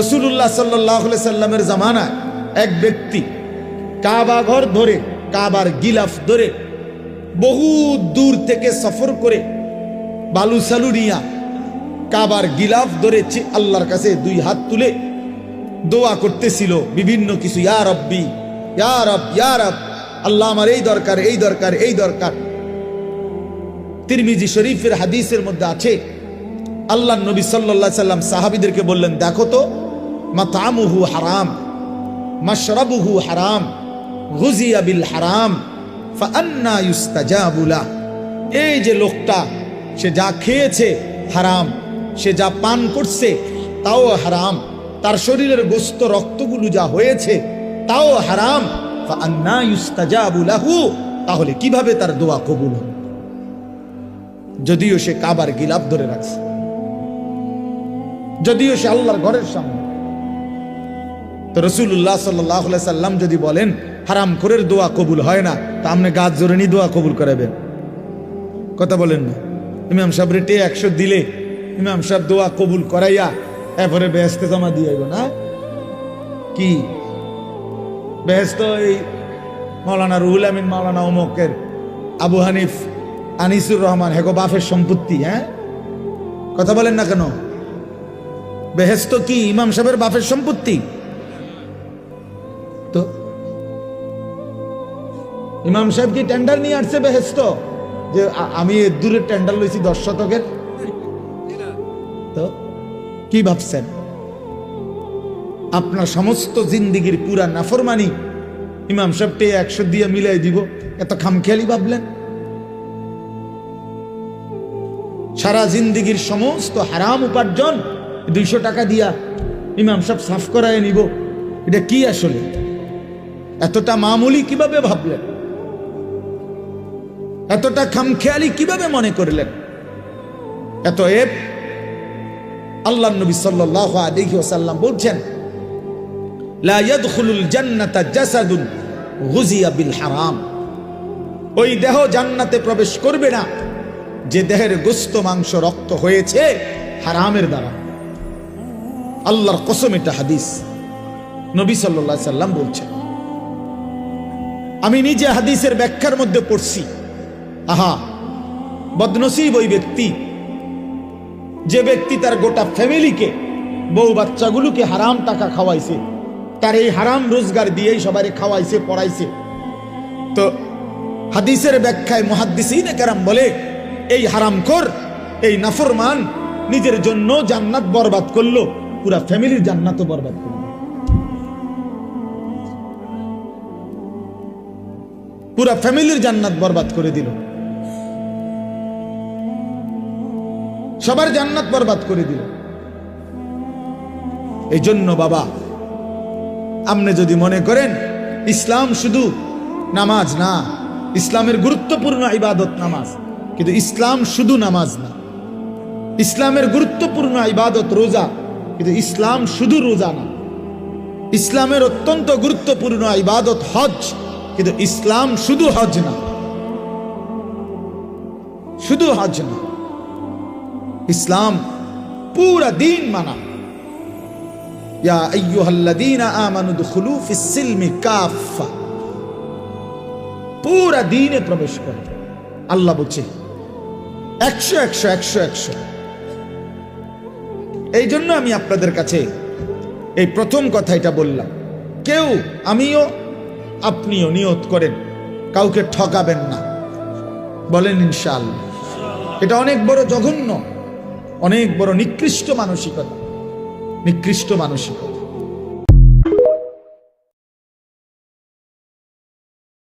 রাসূলুল্লাহ সাল্লাল্লাহু আলাইহি সাল্লামের জামানায় এক ব্যক্তি কাবা ঘর ধরে, কাবার গিলাফ ধরে বহু দূর থেকে সফর করে বালু সালু নিয়া কাবার গিলাফ ধরে আল্লাহর কাছে দুই হাত তুলে দোয়া করতেছিল বিভিন্ন কিছু, ইয়া রব্বি, ইয়া রব, ইয়া রব, আল্লাহ আমার এই দরকার, এই দরকার, এই দরকার। তিরমিজি শরীফের হাদিসের মধ্যে আছে, আল্লাহর নবী সাল্লাল্লাহু আলাইহি সাল্লাম সাহাবীদেরকে বললেন, দেখো তো, মাতামুহু হারাম, মাশরাবুহু হারাম, গুজিয়া বিল হারাম, ফাআন্না ইউস্তাজাবু লাহ। এই যে লোকটা, সে যা খেয়েছে হারাম, সে যা পান করছে তাও হারাম, তার শরীরের গোস্ত রক্তগুলো যা হয়েছে তাও হারাম, ফাআন্না ইউস্তাজাবু লাহু, তাহলে কিভাবে তার দোয়া কবুল হবে? যদিও সে কাবার গিলাফ ধরে রাখছে, যদিও সে আল্লাহর ঘরের সামনে। তো রাসূলুল্লাহ সাল্লাল্লাহু আলাইহি সাল্লাম যদি বলেন হারাম খোরের দোয়া কবুল হয় না, তা আপনি গাছ জোরে নি দোয়া কবুল করাবেন? কথা বলেন না। ইমাম সাহেব রেটে 100 দিলে ইমাম সাহেব দোয়া কবুল করাইয়া এরপরে বেহেশতে জমা দিয়ে আইব না? কি বেহেশত এই মাওলানা রুহুল আমিন, মাওলানা অমুকের, আবু হানিফ, আনিসুর রহমান, হেগো বাফের সম্পত্তি? হ্যাঁ, কথা বলেন না কেন? বেহেশত কি ইমাম সাহেবের বাফের সম্পত্তি? তো ইমাম সাহেব কি টেন্ডার নিয়ে আসছে বেহেশত, যে আমি দূরের টেন্ডার লইছি 10 শতকের? তো কি ভাবছেন? আপনার সমস্ত জিন্দিগির পুরা নাফরমানি ইমাম সাহেবকে 100 দিয়ে মিলাই দিব, এত খামখেয়ালি ভাবলেন? সারা জিন্দিগির সমস্ত হারাম উপার্জন 200 টাকা দিয়া ইমাম সাহেব সাফ করায় নিব, এটা কি আসলে? এতটা মামুলি কিভাবে ভাবলেন? এতটা খামখেয়ালি কিভাবে মনে করলেন? এত এব আল্লাহর নবী সাল্লাল্লাহু আলাইহি ওয়াসাল্লাম বলছেন, লা ইয়াদখুলুল জান্নাতা জাসাদুন গুজিয়া বিল হারাম। ওই দেহ জান্নাতে প্রবেশ করবে না যে দেহের গোশত মাংস রক্ত হয়েছে হারামের দ্বারা। আল্লাহর কসম, এটা হাদিস, নবী সাল্লাল্লাহু আলাইহি সাল্লাম বলছেন। আমি নিজে হাদিসের ব্যাখ্যার মধ্যে পড়ছি। আহা, বদনসিব ওই ব্যক্তি, যে ব্যক্তি তার গোটা ফ্যামিলিকে, বউ বাচ্চাগুলোকে হারাম টাকা খাওয়াইছে, তার এই হারাম রোজগার দিয়েই সবাই খাওয়াইছে, পড়াইছে। তো হাদিসের ব্যাখ্যায় মুহাদ্দিসিনে কেরাম বলে, এই হারামখোর, এই নাফরমান নিজের জন্য জান্নাত বরবাদ করলো, পুরা ফ্যামিলির জান্নাতও বরবাদ করলো। পুরা ফ্যামিলির জান্নাত বরবাদ করে দিল, সবার জান্নাত বরবাদ করে দিল। এই জন্য বাবা, আপনি যদি মনে করেন ইসলাম শুধু নামাজ না, ইসলামের গুরুত্বপূর্ণ ইবাদত নামাজ, কিন্তু ইসলাম শুধু নামাজ না। ইসলামের গুরুত্বপূর্ণ ইবাদত রোজা, কিন্তু ইসলাম শুধু রোজা না। ইসলামের অত্যন্ত গুরুত্বপূর্ণ ইবাদত হজ, কিন্তু ইসলাম শুধু হজ না, শুধু হজ না। ইসলাম পুরা দিন মানা। ইয়া আইয়ুহাল্লাযীনা আমানু দুখুলু ফিস সিলমি কাফা, পুরা দিনে প্রবেশ করে। আল্লাহ বলছে 100 100 100 100। এই জন্য আমি আপনাদের কাছে এই প্রথম কথা এটা বললাম, কেউ, আমিও আপনিও নিয়ত করেন কাউকে ঠকাবেন না, বলেন ইনশাআল্লাহ। এটা অনেক বড় জঘন্য, অনেক বড় নিকৃষ্ট মানসিকতা, নিকৃষ্ট মানসিকতা।